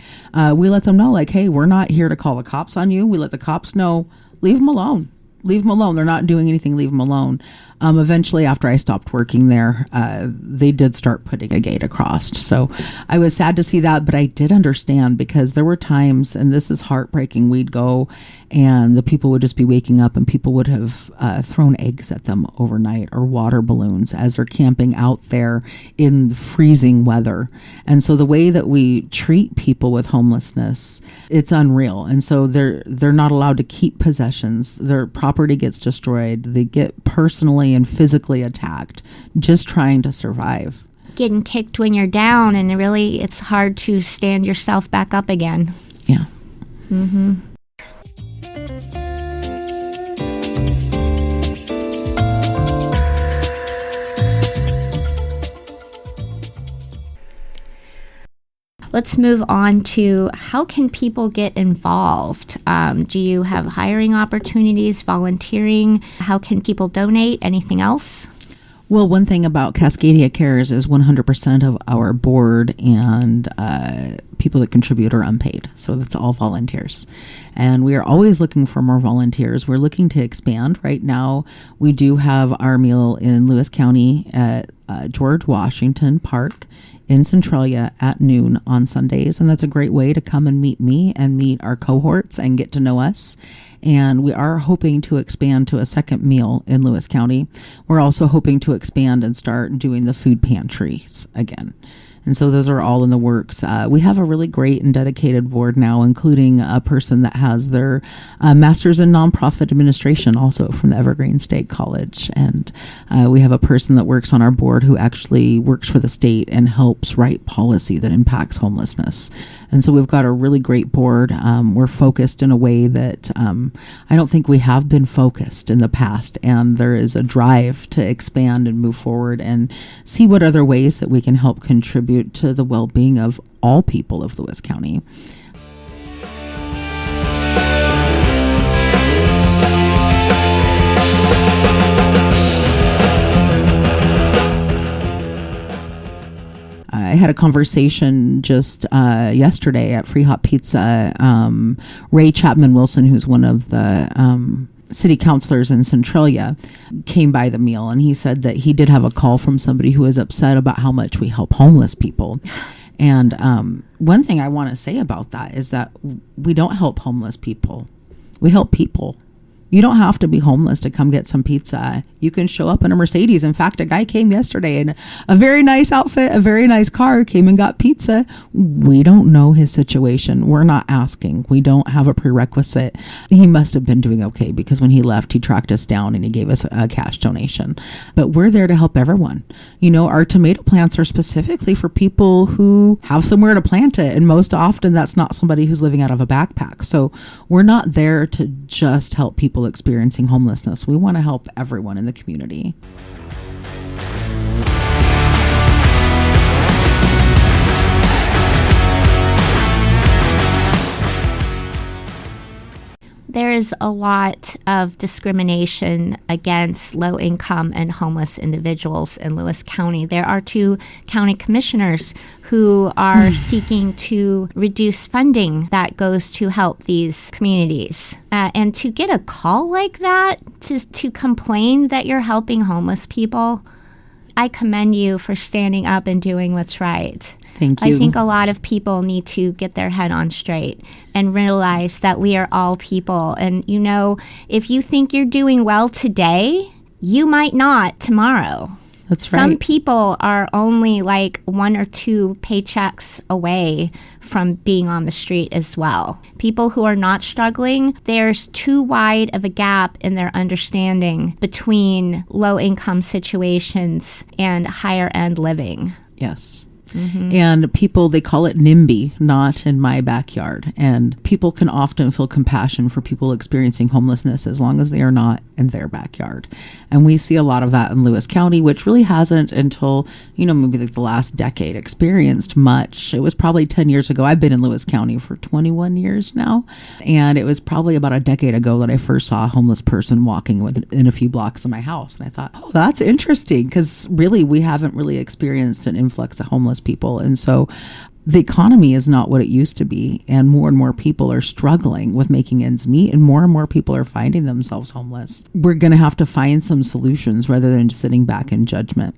S3: we let them know, like, hey, we're not here to call the cops on you. We let the cops know, leave them alone. Leave them alone. They're not doing anything. Leave them alone. Eventually, after I stopped working there, they did start putting a gate across. So I was sad to see that, but I did understand, because there were times, and this is heartbreaking, we'd go and the people would just be waking up, and people would have thrown eggs at them overnight, or water balloons, as they're camping out there in freezing weather. And so the way that we treat people with homelessness, it's unreal. And so they're not allowed to keep possessions. Their property gets destroyed. They get personally and physically attacked just trying to survive.
S2: Getting kicked when you're down, and really it's hard to stand yourself back up again.
S3: Yeah.
S2: Mm-hmm. Let's move on to how can people get involved? Do you have hiring opportunities, volunteering? How can people donate? Anything else?
S3: Well, one thing about Cascadia Cares is 100% of our board and people that contribute are unpaid. So that's all volunteers. And we are always looking for more volunteers. We're looking to expand. Right now, we do have our meal in Lewis County at George Washington Park in Centralia at noon on Sundays. And that's a great way to come and meet me and meet our cohorts and get to know us. And we are hoping to expand to a second meal in Lewis County. We're also hoping to expand and start doing the food pantries again. And so those are all in the works. We have a really great and dedicated board now, including a person that has their master's in nonprofit administration, also from the Evergreen State College. And we have a person that works on our board who actually works for the state and helps write policy that impacts homelessness. And so we've got a really great board. We're focused in a way that I don't think we have been focused in the past. And there is a drive to expand and move forward and see what other ways that we can help contribute to the well-being of all people of Lewis County. I had a conversation just yesterday at Free Hot Pizza. Ray Chapman Wilson, who's one of the city councilors in Centralia came by the meal, and he said that he did have a call from somebody who was upset about how much we help homeless people. And one thing I want to say about that is that we don't help homeless people. We help people. You don't have to be homeless to come get some pizza. You can show up in a Mercedes. In fact, a guy came yesterday in a very nice outfit, a very nice car, came and got pizza. We don't know his situation. We're not asking. We don't have a prerequisite. He must have been doing okay, because when he left, he tracked us down and he gave us a cash donation. But we're there to help everyone. You know, our tomato plants are specifically for people who have somewhere to plant it. And most often that's not somebody who's living out of a backpack. So we're not there to just help people experiencing homelessness. We want to help everyone in the community.
S2: There is a lot of discrimination against low-income and homeless individuals in Lewis County. There are 2 county commissioners who are seeking to reduce funding that goes to help these communities. And to get a call like that, to complain that you're helping homeless people, I commend you for standing up and doing what's right.
S3: Thank you.
S2: I think a lot of people need to get their head on straight and realize that we are all people. And, you know, if you think you're doing well today, you might not tomorrow.
S3: That's right.
S2: Some people are only like 1 or 2 paychecks away from being on the street as well. People who are not struggling, there's too wide of a gap in their understanding between low-income situations and higher-end living.
S3: Yes. And people, they call it NIMBY, not in my backyard. And people can often feel compassion for people experiencing homelessness as long as they are not in their backyard. And we see a lot of that in Lewis County, which really hasn't until, you know, maybe like the last decade experienced much. It was probably 10 years ago. I've been in Lewis County for 21 years now. And it was probably about a decade ago that I first saw a homeless person walking within a few blocks of my house. And I thought, oh, that's interesting, because really we haven't really experienced an influx of homeless people. And so the economy is not what it used to be, and more people are struggling with making ends meet, and more people are finding themselves homeless. We're going to have to find some solutions rather than just sitting back in judgment.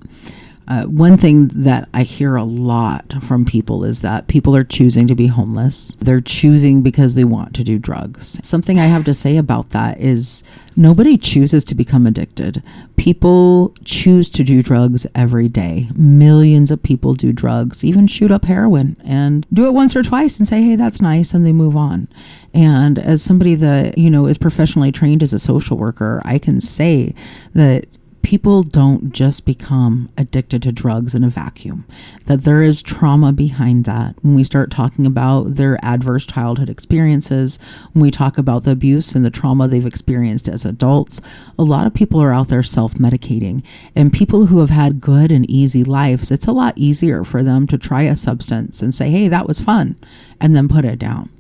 S3: One thing that I hear a lot from people is that people are choosing to be homeless. They're choosing because they want to do drugs. Something I have to say about that is nobody chooses to become addicted. People choose to do drugs every day. Millions of people do drugs, even shoot up heroin and do it once or twice and say, hey, that's nice, and they move on. And as somebody that, you know, is professionally trained as a social worker, I can say that people don't just become addicted to drugs in a vacuum, that there is trauma behind that. When we start talking about their adverse childhood experiences, when we talk about the abuse and the trauma they've experienced as adults, a lot of people are out there self-medicating. And people who have had good and easy lives, it's a lot easier for them to try a substance and say, hey, that was fun, and then put it down.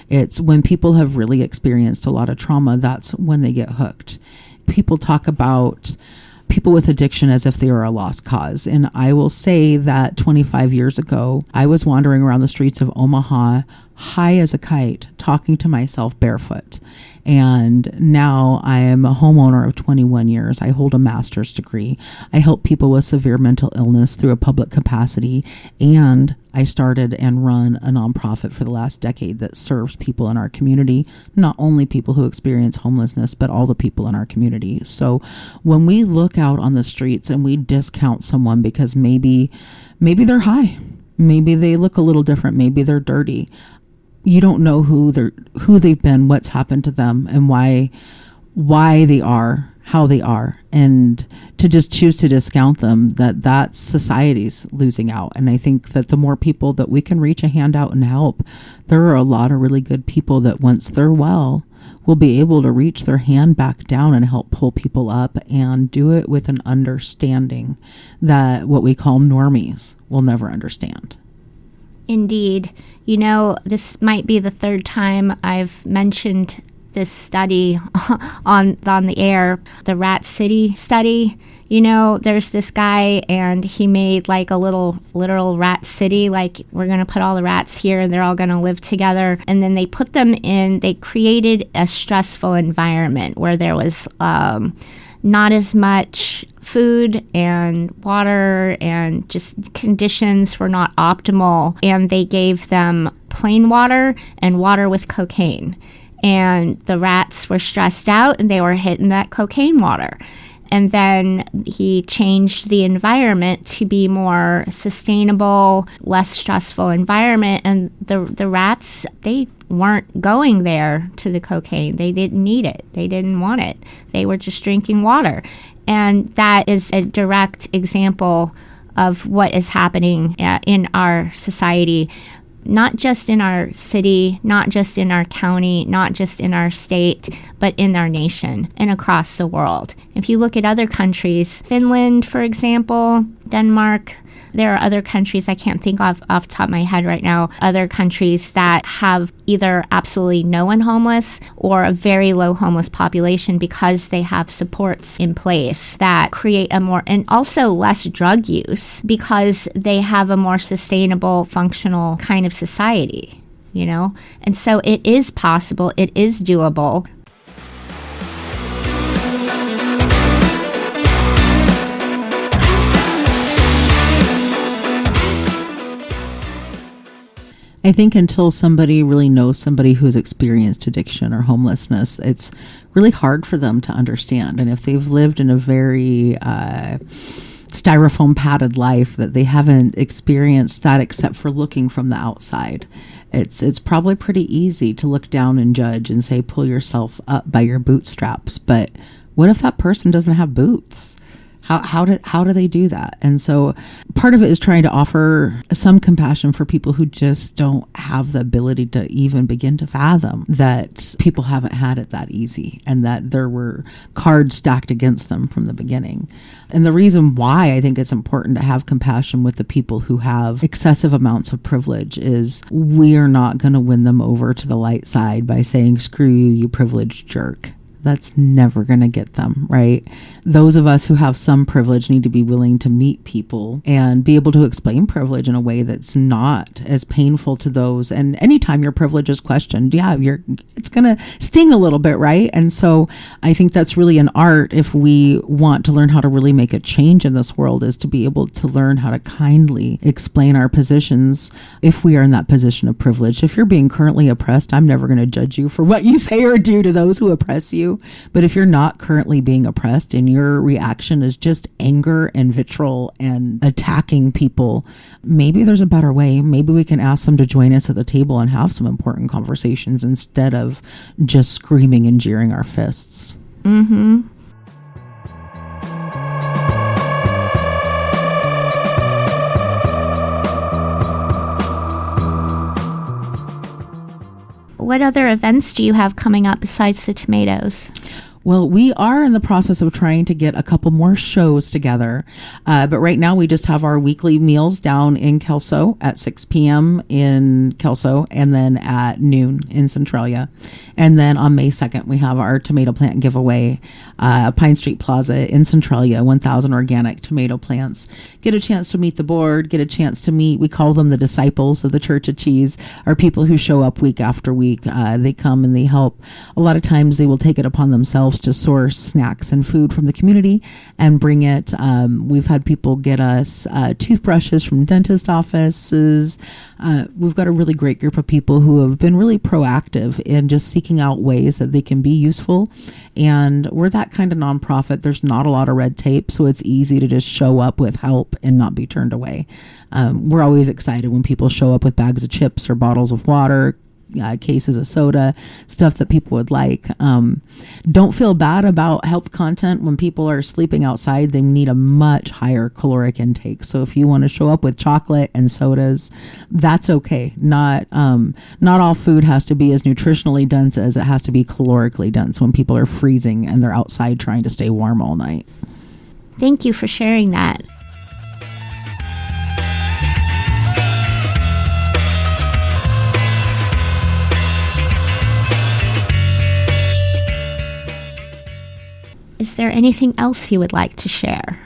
S3: It's when people have really experienced a lot of trauma, that's when they get hooked. People talk about people with addiction as if they are a lost cause. And I will say that 25 years ago, I was wandering around the streets of Omaha, high as a kite, talking to myself barefoot. And now I am a homeowner of 21 years. I hold a master's degree. I help people with severe mental illness through a public capacity. And I started and run a nonprofit for the last decade that serves people in our community, not only people who experience homelessness, but all the people in our community. So when we look out on the streets and we discount someone because maybe they're high, maybe they look a little different, maybe they're dirty, you don't know who they've been, what's happened to them, and why they are how they are. And to just choose to discount them, that's society's losing out. And I think that the more people that we can reach a hand out and help, there are a lot of really good people that once they're well will be able to reach their hand back down and help pull people up, and do it with an understanding that what we call normies will never understand.
S2: Indeed. You know, this might be the third time I've mentioned this study on the air, the Rat City study. You know, there's this guy and he made like a little literal rat city, like we're going to put all the rats here and they're all going to live together. And then they put them in, they created a stressful environment where there was not as much food and water, and just conditions were not optimal. And they gave them plain water and water with cocaine. And the rats were stressed out and they were hitting that cocaine water. And then he changed the environment to be more sustainable, less stressful environment. And the rats, they weren't going there to the cocaine. They didn't need it. They didn't want it. They were just drinking water. And that is a direct example of what is happening in our society. Not just in our city, not just in our county, not just in our state, but in our nation and across the world. If you look at other countries, Finland, for example, Denmark, there are other countries I can't think of off the top of my head right now, other countries that have either absolutely no one homeless or a very low homeless population because they have supports in place that create a more, and also less drug use because they have a more sustainable, functional kind of society, you know? And so it is possible, it is doable.
S3: I think until somebody really knows somebody who's experienced addiction or homelessness, it's really hard for them to understand. And if they've lived in a very styrofoam padded life that they haven't experienced that except for looking from the outside, it's probably pretty easy to look down and judge and say, pull yourself up by your bootstraps. But what if that person doesn't have boots? How do they do that? And so part of it is trying to offer some compassion for people who just don't have the ability to even begin to fathom that people haven't had it that easy and that there were cards stacked against them from the beginning. And the reason why I think it's important to have compassion with the people who have excessive amounts of privilege is we are not going to win them over to the light side by saying, screw you, you privileged jerk. That's never going to get them, right? Those of us who have some privilege need to be willing to meet people and be able to explain privilege in a way that's not as painful to those. And anytime your privilege is questioned, it's going to sting a little bit, right? And so I think that's really an art if we want to learn how to really make a change in this world, is to be able to learn how to kindly explain our positions if we are in that position of privilege. If you're being currently oppressed, I'm never going to judge you for what you say or do to those who oppress you. But if you're not currently being oppressed and your reaction is just anger and vitriol and attacking people, maybe there's a better way. Maybe we can ask them to join us at the table and have some important conversations instead of just screaming and jeering our fists.
S2: Mm-hmm. What other events do you have coming up besides the tomatoes?
S3: Well, we are in the process of trying to get a couple more shows together. But right now we just have our weekly meals down in Kelso at 6 p.m. in Kelso and then at noon in Centralia. And then on May 2nd, we have our tomato plant giveaway, Pine Street Plaza in Centralia, 1,000 organic tomato plants. Get a chance to meet the board, get a chance to meet, we call them the disciples of the Church of Cheese, are people who show up week after week. They come and they help. A lot of times they will take it upon themselves to source snacks and food from the community and bring it. We've had people get us toothbrushes from dentist offices. We've got a really great group of people who have been really proactive in just seeking out ways that they can be useful. And we're that kind of nonprofit. There's not a lot of red tape, so it's easy to just show up with help and not be turned away. We're always excited when people show up with bags of chips or bottles of water, cases of soda, stuff that people would like. Don't feel bad about help content. When people are sleeping outside, they need a much higher caloric intake. So if you want to show up with chocolate and sodas, that's okay. Not all food has to be as nutritionally dense as it has to be calorically dense when people are freezing and they're outside trying to stay warm all night.
S2: Thank you for sharing that. Is there anything else you would like to share?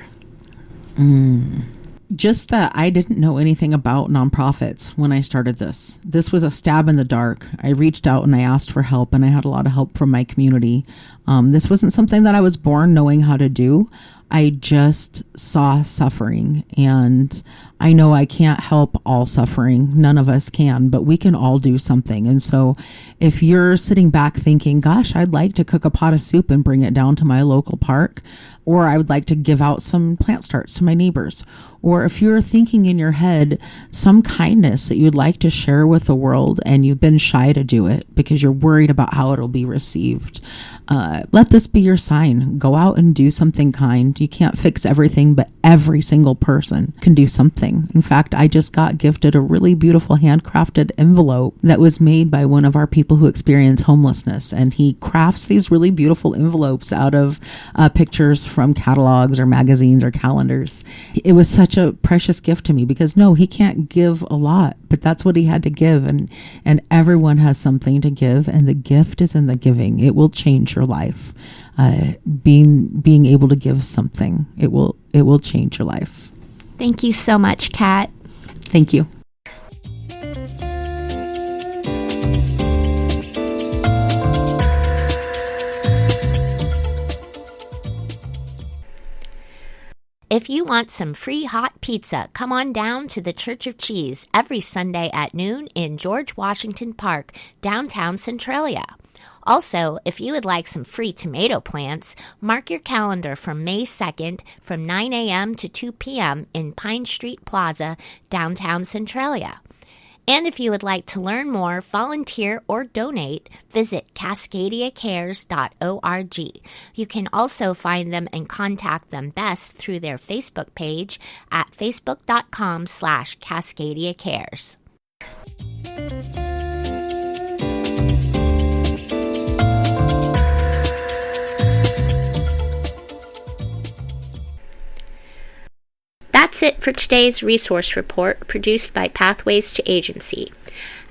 S3: Just that I didn't know anything about nonprofits when I started this. This was a stab in the dark. I reached out and I asked for help, and I had a lot of help from my community. This wasn't something that I was born knowing how to do. I just saw suffering, and I know I can't help all suffering. None of us can, but we can all do something. And so if you're sitting back thinking, gosh, I'd like to cook a pot of soup and bring it down to my local park, or I would like to give out some plant starts to my neighbors, or if you're thinking in your head some kindness that you'd like to share with the world and you've been shy to do it because you're worried about how it'll be received, let this be your sign. Go out and do something kind. You can't fix everything, but every single person can do something. In fact, I just got gifted a really beautiful handcrafted envelope that was made by one of our people who experience homelessness, and he crafts these really beautiful envelopes out of pictures from catalogs or magazines or calendars. It was such a precious gift to me because no, he can't give a lot, but that's what he had to give, and everyone has something to give, and the gift is in the giving. It will change your life. Being able to give something, it will change your life.
S2: Thank you so much, Kat.
S3: Thank you.
S1: If you want some free hot pizza, come on down to the Church of Cheese every Sunday at noon in George Washington Park, downtown Centralia. Also, if you would like some free tomato plants, mark your calendar for May 2nd from 9 a.m. to 2 p.m. in Pine Street Plaza, downtown Centralia. And if you would like to learn more, volunteer, or donate, visit cascadiacares.org. You can also find them and contact them best through their Facebook page at facebook.com/cascadiacares. That's it for today's resource report produced by Pathways to Agency.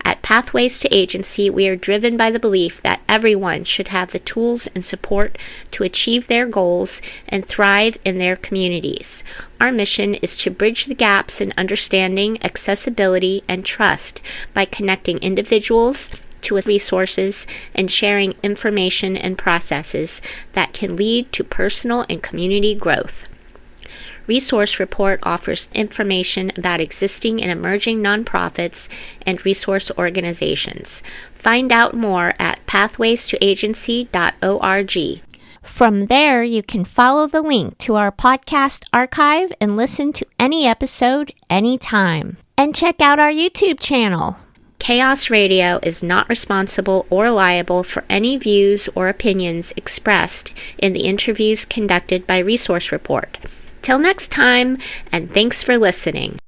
S1: At Pathways to Agency, we are driven by the belief that everyone should have the tools and support to achieve their goals and thrive in their communities. Our mission is to bridge the gaps in understanding, accessibility, and trust by connecting individuals to resources and sharing information and processes that can lead to personal and community growth. Resource Report offers information about existing and emerging nonprofits and resource organizations. Find out more at pathwaystoagency.org. From there, you can follow the link to our podcast archive and listen to any episode anytime. And check out our YouTube channel. Chaos Radio is not responsible or liable for any views or opinions expressed in the interviews conducted by Resource Report. Till next time, and thanks for listening.